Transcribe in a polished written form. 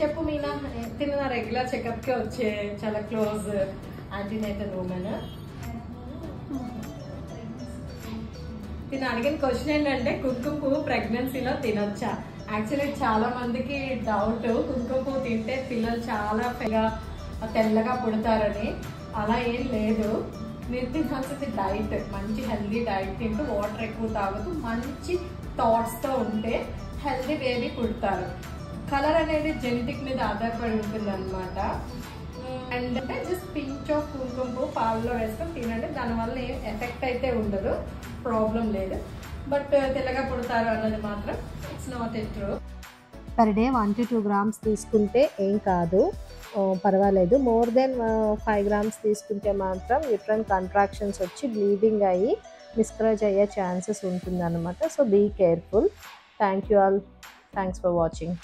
చెప్పు మీనా, తిన్న రెగ్యులర్ చెకప్కి వచ్చే చాలా క్లోజ్ యాంటీనేటల్ ఉమెన్. తిన అడిగిన క్వశ్చన్ ఏంటంటే కుంకుమ పువ్వు ప్రెగ్నెన్సీలో తినొచ్చా. యాక్చువల్లీ చాలా మందికి డౌట్, కుంకుమ పువ్వు తింటే పిల్లలు చాలా తెల్లగా పుడతారని. అలా ఏం లేదు. మీరు తినాల్సింది డైట్, మంచి హెల్దీ డైట్ తింటూ వాటర్ ఎక్కువ తాగుతూ మంచి థాట్స్తో ఉంటే హెల్దీ బేబీ పుడతారు. కలర్ అనేది జెనెటిక్ మీద ఆధారపడి ఉంటుంది అనమాట. అండ్ అంటే జస్ట్ పించ్ ఆఫ్ కుంకుమ పువ్వు పాలలో వేసుకొని తినండి, దానివల్ల ఏం ఎఫెక్ట్ అయితే ఉండదు, ప్రాబ్లం లేదు. బట్ తెల్లగా పుడతారు అన్నది మాత్రం it's not a true. Per day 1 to 2 grams తీసుకుంటే ఏం కాదు, పర్వాలేదు. మోర్ దెన్ 5 grams తీసుకుంటే మాత్రం యూట్రైన్ కంట్రాక్షన్స్ వచ్చి బ్లీడింగ్ అయ్యి మిస్కరేజ్ అయ్యే ఛాన్సెస్ ఉంటుంది అనమాట. So be careful. Thank you all. Thanks for watching.